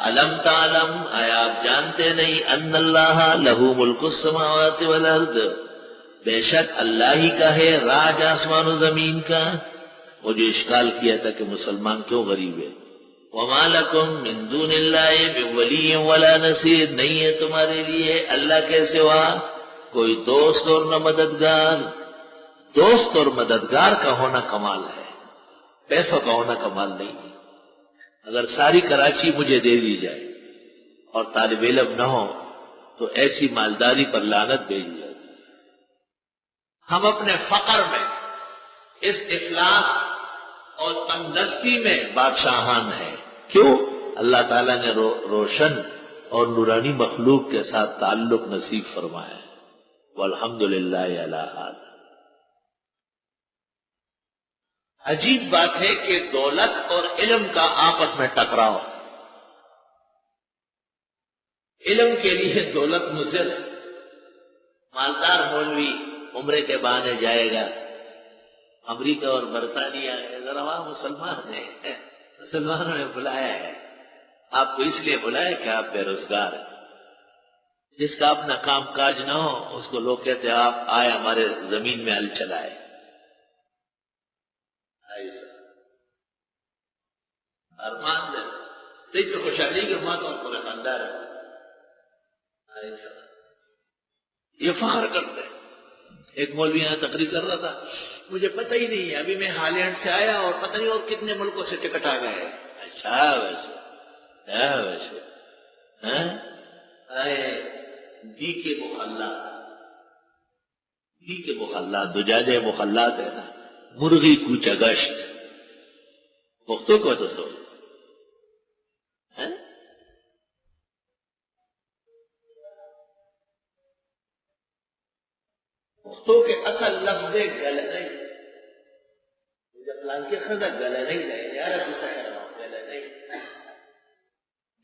علم تعلم، آیا آپ جانتے نہیں، ان اللہ لہو ملک السماوات والارض، بے شک اللہ ہی کا ہے راج آسمان و زمین کا. وہ جو اشکال کیا تھا کہ مسلمان کیوں غریب ہے. وما لکم من دون اللہ من ولی ولا نصیر، نہیں ہے تمہارے لیے اللہ کے سوا کوئی دوست اور نہ مددگار. دوست اور مددگار کا ہونا کمال ہے، پیسوں کا ہونا کمال نہیں ہے. اگر ساری کراچی مجھے دے دی جائے اور طالب علم نہ ہو تو ایسی مالداری پر لعنت بھیجی جائے. ہم اپنے فقر میں، اس افلاس اور تنگدستی میں بادشاہان ہیں. کیوں؟ اللہ تعالیٰ نے روشن اور نورانی مخلوق کے ساتھ تعلق نصیب فرمایا ہے. والحمدللہ علی حال. عجیب بات ہے کہ دولت اور علم کا آپس میں ٹکراؤ. علم کے لیے دولت مضر ہے. مالدار مولوی عمرے کے بہانے جائے گا امریکہ اور برطانیہ، ذرا وہاں مسلمان ہیں، مسلمانوں نے بلایا ہے آپ کو، اس لیے بلایا کہ آپ بے روزگار ہیں. جس کا اپنا کام کاج نہ ہو اس کو لوگ کہتے ہیں آپ آئے ہمارے زمین میں ہل چلائے. ارمان دے دیکھ جو خوشحالی کے مات اور پورے خاندار ہے، یہ فخر کرتے ہیں. ایک مولوی یہاں تقریر کر رہا تھا، مجھے پتہ ہی نہیں ہے، ابھی میں ہالینڈ سے آیا اور پتہ نہیں اور کتنے ملکوں سے ٹکٹ آ گئے. اچھا ویسے ڈی کے مخلات دجاجے مخلات ہے نا، مرغی کوچہ گشت پختوں کو تو سو پختوں کے اصل لفظ گلے نہیں، جب لان کے خزر گلے نہیں رہے یار دوسرا کر رہا ہوں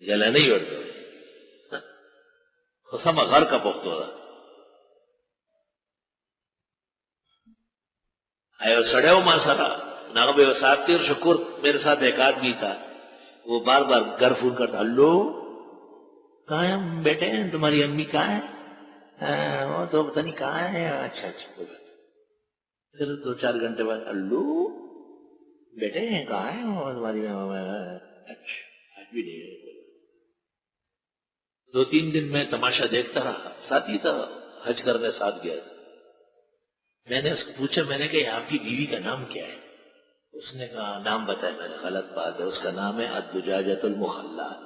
گلے نہیں اڑتا خسم گھر کا پختو رہا آئے سڑے ہو ماں سارا ناغبے و ساتیر شکر. میرے ساتھ ایک آدمی تھا، وہ بار بار گھر فون کرتا، ہلو کہاں ہیں بیٹے، تمہاری امی کہاں ہے؟ وہ تو پتہ نہیں کہاں ہے. اچھا پھر 2-4 گھنٹے بعد، ہلو بیٹے کہاں ہے وہ تمہاری؟ اچھا آج بھی نہیں. 2-3 دن میں تماشا دیکھتا رہا. ساتھی تھا، حج کرنے ساتھ گیا. میں نے اس کو پوچھا، میں نے کہا آپ کی بیوی کا نام کیا ہے؟ اس نے کہا نام بتایا. میں نے غلط بات ہے، اس کا نام ہے الدجاجۃ المخلات.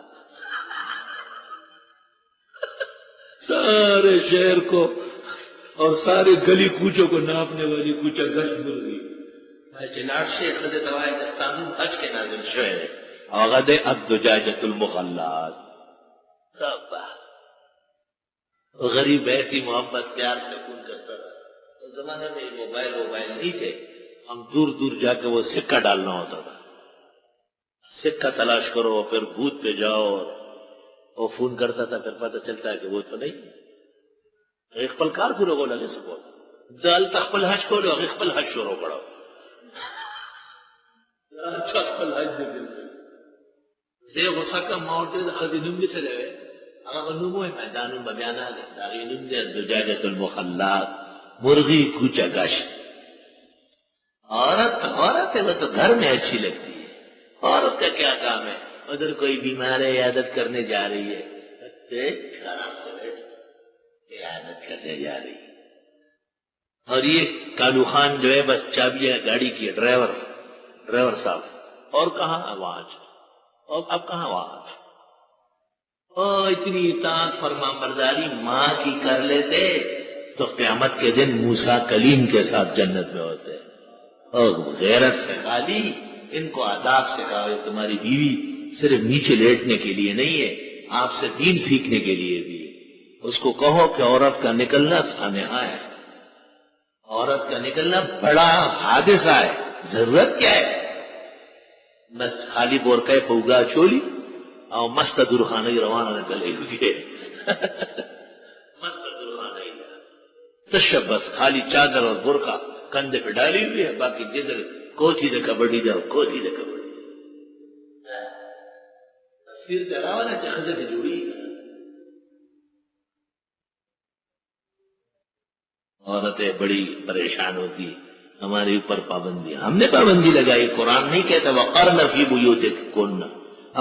سارے شہر کو اور سارے گلی کوچوں کو ناپنے والی کوچہ گشت مرغی. میں چلاٹ شیخ رضی اللہ عنہ دستانون حج کے نازل شعر ہے آغد الدجاجۃ المخلات. غریب ایسی محبت پیار سے خون کرتا تھا. اس زمانے میں موبائل نہیں تھے، ہم دور دور جا کے وہ سکہ ڈالنا ہوتا تھا. سکہ تلاش کرو، پھر بوتھ پہ جاؤ، اور فون کرتا تھا. پھر پتہ چلتا ہے کہ وہ تو نہیں. ایک پل کار پورا کو لگے سکو دال تخپل حج کو لو اخپل حج شروع پڑھو. تخپل حج دے بالکل دے غصہ کا مورتے خدی نمگی سے لے اگر نمو ہے میدانوں ببیانا دے داغی نم دے الدجاجۃ المخلات مرغی کوچہ گشت. عورت ہے وہ تو گھر میں اچھی لگتی ہے. عورت کا کیا کام ہے؟ ادھر کوئی بیمار ہے عیادت کرنے جا رہی ہے، عیادت کرنے جا رہی ہے. اور یہ کالو خان جو ہے بس چابیاں گاڑی کی ڈرائیور صاحب. اور کہاں آواز، اور اب کہاں آواز. اتنی اطاعت فرما برداری ماں کی کر لیتے تو قیامت کے دن موسیٰ کلیم کے ساتھ جنت میں ہوتے. اور غیرت سے خالی ان کو آداب سکھاؤ. تمہاری بیوی صرف نیچے لیٹنے کے لیے نہیں ہے، آپ سے دین سیکھنے کے لیے بھی. اس کو کہو کہ عورت کا نکلنا سانحہ ہے، عورت کا نکلنا بڑا حادثہ ہے. ضرورت کیا ہے؟ بس خالی بورکے پوگا چولی اور مست درخانہ روانہ نکلے ہوئے مست درخانہ تشب بس خالی چادر اور برقع کندھے پہ ڈالی ہوئی ہے، باقی جدھر کوتھی دے کبڈی جاؤ کوتھی دے کبڈی. تفسیر کرا والا چخزے سے جوڑی عورتیں بڑی پریشان ہوتی ہمارے اوپر پابندیاں. ہم نے پابندی لگائی. قرآن نہیں کہتا وقرن فی بیوتکن،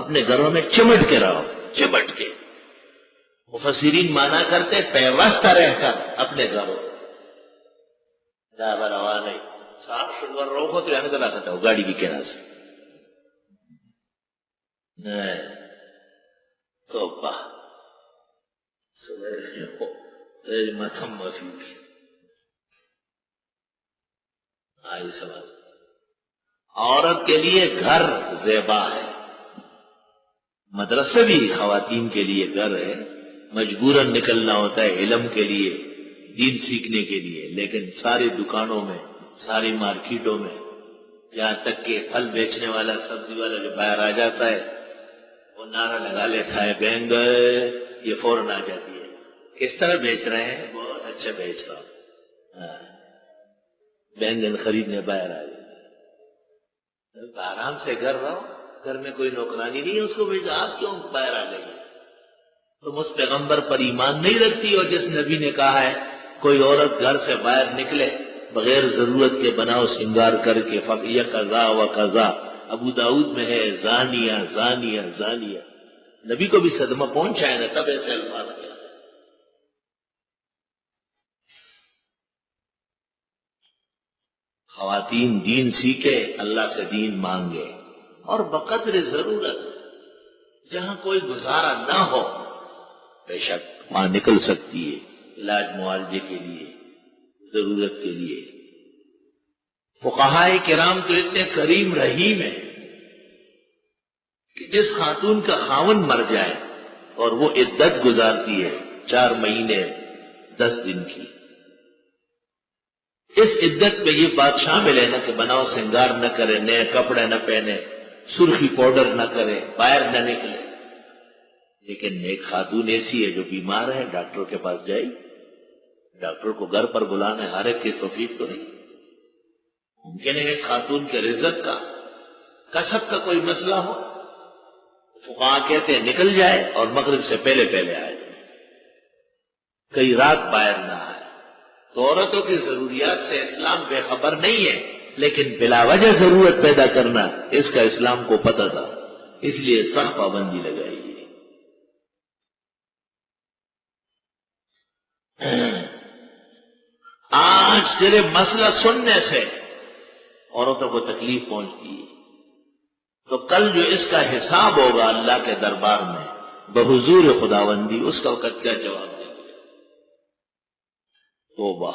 اپنے گھروں میں چمٹ کے رہو، چمٹ کے. مفسرین مانا کرتے پیوستہ رہ کر اپنے گھروں روا نہیں. صاف شلور روکو تو یعنی کلا کہتا ہو گاڑی کی کرا سے توبہ متھم مفیوکی آئی سمجھ. عورت کے لیے گھر زیبا ہے. مدرسے بھی خواتین کے لیے گھر ہے. مجبوراً نکلنا ہوتا ہے علم کے لیے، دین سیکھنے کے لیے، لیکن ساری دکانوں میں، ساری مارکیٹوں میں، یہاں تک کہ پھل بیچنے والا، سبزی والا جو باہر آ جاتا ہے وہ نعرہ لگا لیتا ہے بینگ، یہ فوراً آ جاتی ہے. کس طرح بیچ رہے ہیں؟ بہت اچھا بیچ رہا ہوں. بینگن خریدنے باہر آ جائے. آرام سے گھر رہو، گھر میں کوئی نوکرانی نہیں ہے اس کو بھیجا. آپ کیوں باہر آ جائیں گے؟ تم اس پیغمبر پر ایمان نہیں رکھتی ہو جس نبی نے کہا ہے کوئی عورت گھر سے باہر نکلے بغیر ضرورت کے بناؤ سنگار کر کے فقیہ قضا و قضا. ابو داؤد میں ہے زانیہ زانیہ زانیہ. نبی کو بھی صدمہ پہنچا ہے نا، تب ایسے الفاظ کیا. خواتین دین سیکھے، اللہ سے دین مانگے، اور بقدر ضرورت جہاں کوئی گزارا نہ ہو بے شک وہاں نکل سکتی ہے علاج معالجے کے لیے، ضرورت کے لیے. فقہائے کرام تو اتنے کریم رحیم ہیں کہ جس خاتون کا خاوند مر جائے اور وہ عدت گزارتی ہے 4 مہینے 10 دن کی، اس عدت میں یہ بات شامل ہے نا کہ بناؤ سنگار نہ کرے، نئے کپڑے نہ پہنے، سرخی پاؤڈر نہ کرے، باہر نہ نکلے. لیکن ایک خاتون ایسی ہے جو بیمار ہے، ڈاکٹر کے پاس جائے. ڈاکٹر کو گھر پر بلانا ہر ایک کی توفیق تو نہیں. ممکن ہے اس خاتون کے رزق کا، کسب کا کوئی مسئلہ ہو. فقہاء کہتے ہیں نکل جائے اور مغرب سے پہلے پہلے آئے، کئی رات باہر نہ آئے. تو عورتوں کی ضروریات سے اسلام بے خبر نہیں ہے، لیکن بلا وجہ ضرورت پیدا کرنا اس کا اسلام کو پتہ تھا، اس لیے سخت پابندی لگائی. آج صرف مسئلہ سننے سے عورتوں کو تکلیف پہنچتی ہے، تو کل جو اس کا حساب ہوگا اللہ کے دربار میں بحضور خداوندی، اس کا وقت کیا جواب دیں گے؟ توبہ.